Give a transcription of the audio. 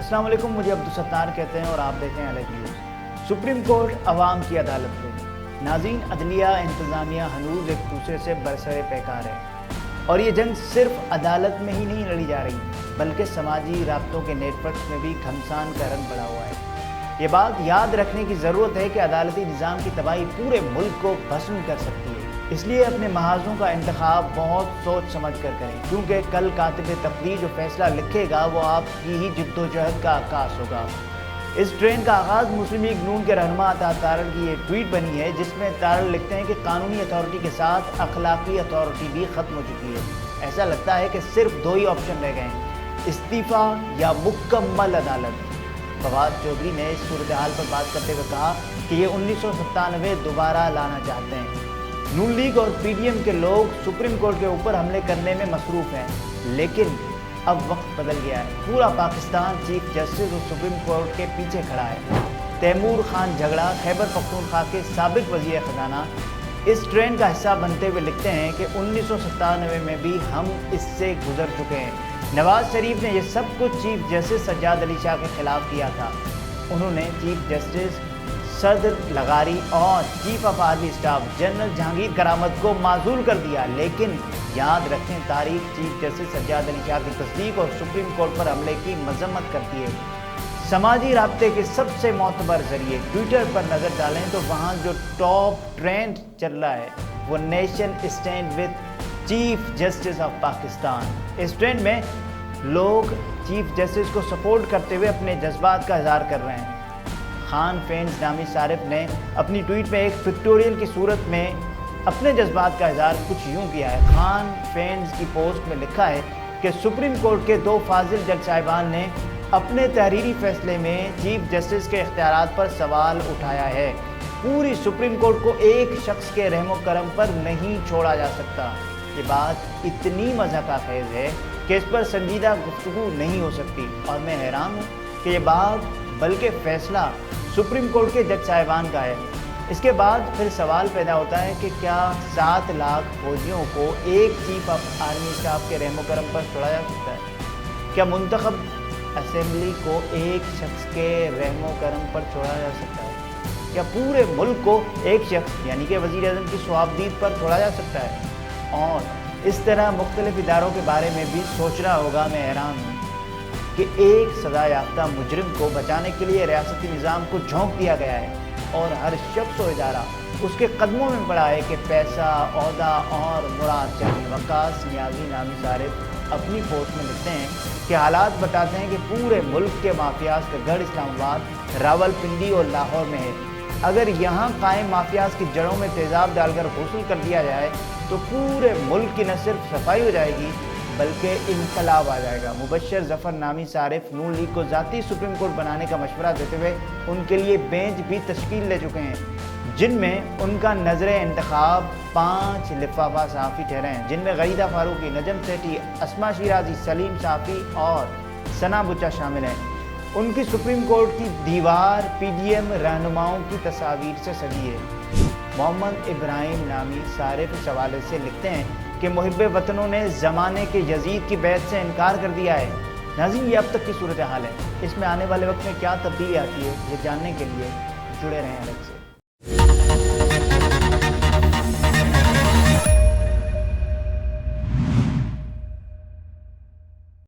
अस्सलाम वालेकुम, मुझे अब्दुल सत्तार कहते हैं और आप देखें अलग न्यूज़। सुप्रीम कोर्ट अवाम की अदालत में नाज़रीन, अदलिया इंतज़ामिया हनूज एक दूसरे से बरसरे पैकार है और ये जंग सिर्फ अदालत में ही नहीं लड़ी जा रही बल्कि समाजी राब्तों के नेटवर्क में भी घमसान का रंग बढ़ा हुआ है। ये बात याद रखने की ज़रूरत है कि अदालती निज़ाम की तबाही पूरे मुल्क को भस्म कर सकती है। इसलिए अपने महाजों का इंतखाब बहुत सोच समझ कर करें, क्योंकि कल कातिब तकदीर जो फैसला लिखेगा वो आपकी ही जिद्दोजहद का आकाश होगा। इस ट्रेन का आगाज़ मुस्लिम लीग नून के रहनुमा अता तारड़ की ये ट्वीट बनी है, जिसमें तारड़ लिखते हैं कि कानूनी अथॉरिटी के साथ अखलाकी अथॉरिटी भी ख़त्म हो चुकी है। ऐसा लगता है कि सिर्फ दो ही ऑप्शन रह गए हैं, इस्तीफ़ा या मुकम्मल अदालत। फवाद चौधरी ने इस सूरत हाल पर बात करते हुए कहा कि ये 1997 दोबारा लाना चाहते हैं। नून लीग और पीडीएम के लोग सुप्रीम कोर्ट के ऊपर हमले करने में मसरूफ़ हैं, लेकिन अब वक्त बदल गया है। पूरा पाकिस्तान चीफ जस्टिस और सुप्रीम कोर्ट के पीछे खड़ा है। तैमूर खान झगड़ा खैबर पख्तूनख्वा के साबिक वज़ीर ख़जाना इस ट्रेन का हिस्सा बनते हुए लिखते हैं कि 1997 में भी हम इससे गुजर चुके हैं। नवाज शरीफ ने यह सब कुछ चीफ जस्टिस सज्जाद अली शाह के खिलाफ किया था। उन्होंने चीफ जस्टिस सदर लगारी और chief of army staff general Jahangir करामत को माजूल कर दिया, लेकिन याद रखें तारीख चीफ जस्टिस सज्जाद अली शाह की तस्दीक और सुप्रीम कोर्ट पर हमले की मजम्मत करती है। समाजी राब्ते के सबसे मोतबर जरिए ट्विटर पर नज़र डालें तो वहाँ जो टॉप ट्रेंड चल रहा है वो nation stand with chief justice of Pakistan. इस ट्रेंड में लोग चीफ जस्टिस को सपोर्ट करते हुए अपने जज्बात का इजहार कर रहे हैं। खान फैंस नामी सारिफ ने अपनी ट्वीट में एक पिक्टोरियल की सूरत में अपने जज्बात का इजहार कुछ यूँ किया है। खान फैंस की पोस्ट में लिखा है कि सुप्रीम कोर्ट के दो फाजिल जज साहिबान ने अपने तहरीरी फैसले में चीफ जस्टिस के इख्तियारात पर सवाल उठाया है। पूरी सुप्रीम कोर्ट को एक शख्स के रहमो करम पर नहीं छोड़ा जा सकता। ये बात इतनी मज़ाक़ाखेज़ है कि इस पर संजीदा गुफ्तगू नहीं हो सकती और मैं हैरान हूँ कि ये बात बल्कि फ़ैसला सुप्रीम कोर्ट के जज साहिबान का है। इसके बाद फिर सवाल पैदा होता है कि क्या 7 लाख फौजियों को एक चीफ ऑफ आर्मी स्टाफ के रहमो करम पर छोड़ा जा सकता है? क्या मुंतखब असेंबली को एक शख्स के रहमो करम पर छोड़ा जा सकता है? क्या पूरे मुल्क को एक शख्स यानी कि वज़ीर आज़म की स्वाबदीद पर छोड़ा जा सकता है? और इस तरह मुख्तलिफ इदारों के बारे में भी सोचना होगा। मैं हैरान हूँ कि एक सज़ा याफ्ता मुजरिम को बचाने के लिए रियासती निज़ाम को झोंक दिया गया है और हर शख्स और इदारा उसके कदमों में पड़ा है कि पैसा, ओहदा और मुराद चाहिए। वकास नियाज़ी नामी सारिफ अपनी पोस्ट में लिखते हैं कि हालात बताते हैं कि पूरे मुल्क के माफियाज का गढ़ इस्लामाबाद, रावलपिंडी और लाहौर में है। अगर यहाँ कायम माफियाज की जड़ों में तेज़ाब डालकर गौसल कर दिया जाए तो पूरे मुल्क की न सिर्फ सफाई हो जाएगी बल्कि इनकलाब आ जाएगा। मुबशर जफ़र नामी सारिफ नून लीग को ज़ाती सुप्रीम कोर्ट बनाने का मशवरा देते हुए उनके लिए बेंच भी तश्कील ले चुके हैं, जिनमें उनका नज़र इंतखाब 5 लिफाफा सहाफ़ी ठहरे हैं, जिनमें गईदा फारूकी, नजम सेठी, अस्मा शिराजी, सलीम साफ़ी और सना बुच्चा शामिल हैं। उनकी सुप्रीम कोर्ट की दीवार पीडीएम रहनुमाओं की तस्वीर से सजी है। मोहम्मद इब्राहिम नामी सारिफ इस हवाले से लिखते हैं कि मुहिब्बे वतनों ने ज़माने के यजीद की बैत से इनकार कर दिया है। नाज़रीन, ये अब तक की सूरत हाल है। इसमें आने वाले वक्त में क्या तब्दीली आती है ये जानने के लिए जुड़े रहें अलग से।